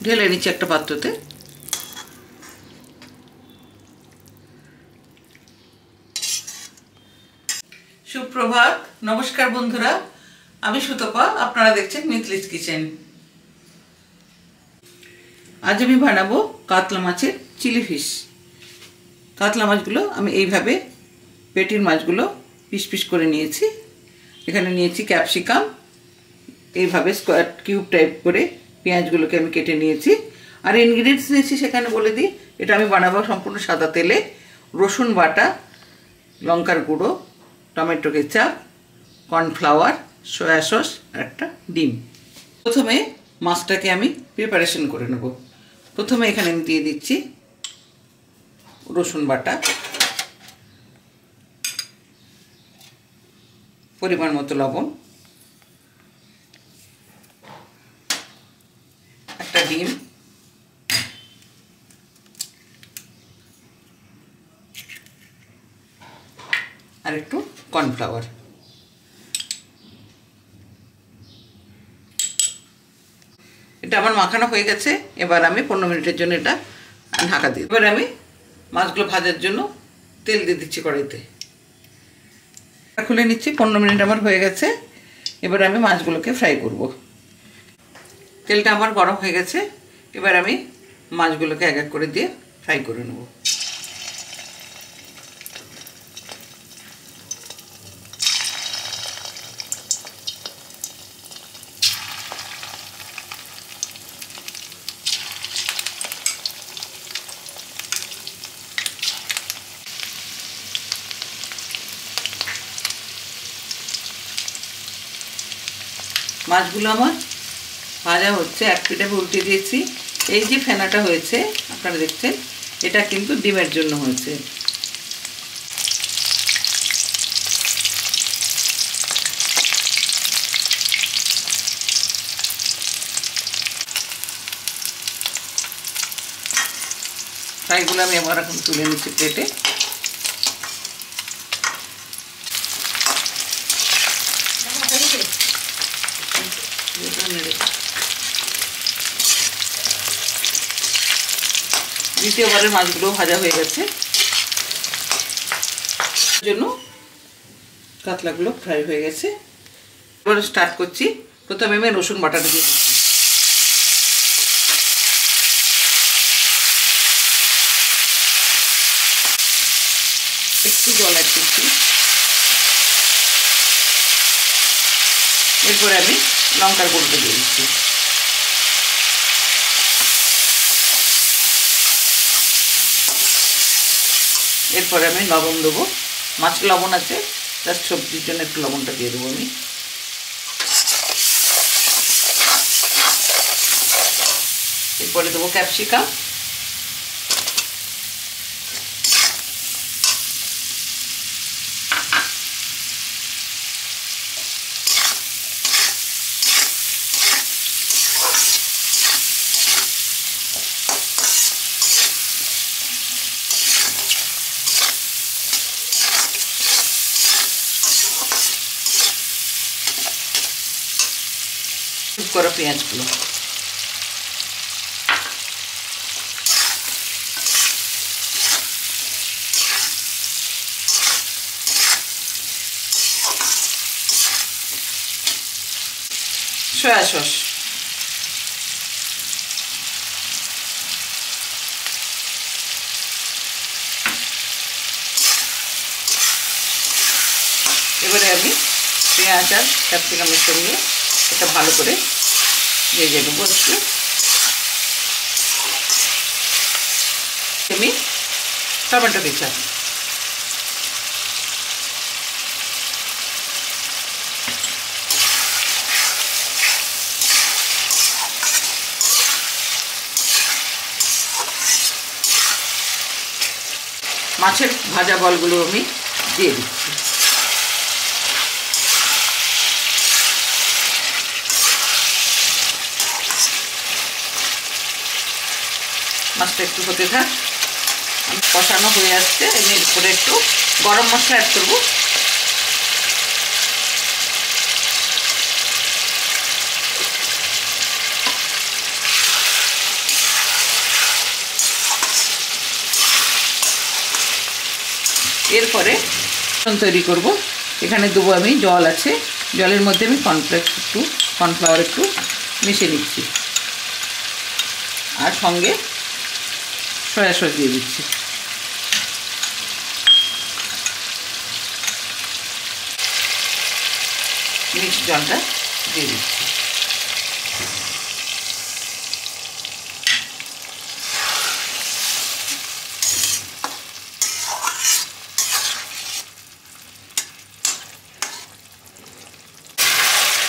ঢেলে নিচ্ছি একটা পাত্রতে। সুপ্রভাত, নমস্কার বন্ধুরা, আমি সুতপা, আপনারা দেখছেন মিতলিস কিচেন। আজ আমি বানাবো কাতলা মাছের চিলি ফিশ। কাতলা মাছগুলো আমি এইভাবে পেটির মাছগুলো পিস পিস করে নিয়েছি। এখানে নিয়েছি ক্যাপসিকাম, এইভাবে স্কোয়ার কিউব টাইপ করে পেঁয়াজগুলোকে আমি কেটে নিয়েছি। আর ইনগ্রিডিয়েন্টস নিয়েছি সেখানে বলে দিই, এটা আমি বানাবো সম্পূর্ণ সাদা তেলে। রসুন বাটা, লঙ্কার গুঁড়ো, tomato ketchup, cornflour, soya sauce আর একটা ডিম। প্রথমে মাছটাকে আমি প্রিপারেশন করে নেব। প্রথমে এখানে আমি দিয়ে দিচ্ছি রসুন বাটা, পরিমাণ মতো লবণ, একটা ডিম, আর একটু কর্নফ্লাওয়ার। এটা আমার মাখানো হয়ে গেছে। এবার আমি 15 মিনিটের জন্য এটা ঢাকা দিই। এবার আমি মাছগুলো ভাজার জন্য তেল দিয়ে দিচ্ছি কড়াইতে। খুলে নিচ্ছি, 15 মিনিট আমার হয়ে গেছে। এবার আমি মাছগুলোকে ফ্রাই করব। তেলটা আমার গরম হয়ে গেছে। এবার আমি মাছগুলোকে এক এক করে দিয়ে ফ্রাই করে নেব। মাছগুলো আমার ভাজা হচ্ছে, এক পিঠে উল্টে দিয়েছি। এই যে ফেনাটা হয়েছে আপনারা দেখছেন, এটা কিন্তু ডিমের জন্য হয়েছে। ফ্রাইগুলো আমি আবার এখন তুলে নিচ্ছি প্লেটে। দ্বিতীয়বারের মাছগুলো ভাজা হয়ে গেছে, জন্য কাতলাগুলো ফ্রাই হয়ে গেছে। এবার স্টার্ট করছি। প্রথমে আমি রসুন বাটাটা দিয়ে দিচ্ছি। একটু জল অ্যাড করছি। এরপরে আমি লঙ্কার গুঁড়োটা দিয়ে দিচ্ছি। এরপরে আমি লবণ দেবো। মাছ লবণ আছে, জাস্ট সবজির জন্য একটু লবণটা দিয়ে দেবো আমি। এরপরে দেবো ক্যাপসিকাম, করা পেঁয়াজগুলো, সয়া সস, এবারে আমি পেঁয়াজ আর ক্যাপসিকামের সঙ্গে এটা ভালো করে ভেজে নেবো। একটু আমি টমেটো কেচাপ, মাছের ভাজা বলগুলো আমি দিয়ে দিচ্ছি। মাছটা একটু হতে থাক, কষানো হয়ে আসছে। আমি এরপরে একটু গরম মশলা অ্যাড করবো। এরপরে তৈরি করব। এখানে দেবো আমি জল আছে, জলের মধ্যে আমি কর্নফ্লাওয়ার একটু মিশিয়ে নিচ্ছি, আর সঙ্গে সয়া সস দিয়ে দিচ্ছি। মিক্সড জলটা দিয়ে দিচ্ছি।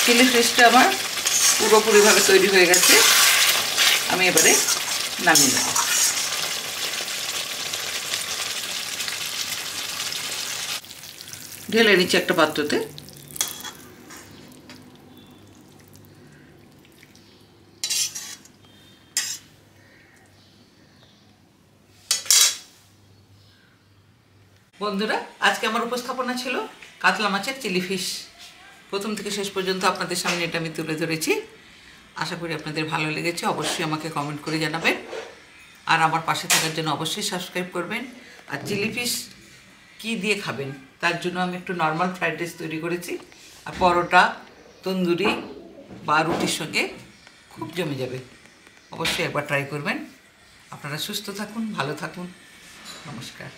চিলি ফিশটা আমার পুরোপুরিভাবে তৈরি হয়ে গেছে। আমি এবারে নামিয়ে নেব। ঢেলে নিচ্ছি একটা পাত্রতে। বন্ধুরা, আজকে আমার উপস্থাপনা ছিল কাতলা মাছের চিলি ফিশ। প্রথম থেকে শেষ পর্যন্ত আপনাদের সামনে এটা আমি তুলে ধরেছি। আশা করি আপনাদের ভালো লেগেছে। অবশ্যই আমাকে কমেন্ট করে জানাবেন, আর আমার পাশে থাকার জন্য অবশ্যই সাবস্ক্রাইব করবেন। আর চিলি ফিশ কী দিয়ে খাবেন তার জন্য আমি একটু নর্মাল ফ্রাইড রাইস তৈরি করেছি, আর পরোটা, তন্দুরি বা রুটির সঙ্গে খুব জমে যাবে। অবশ্যই একবার ট্রাই করবেন। আপনারা সুস্থ থাকুন, ভালো থাকুন। নমস্কার।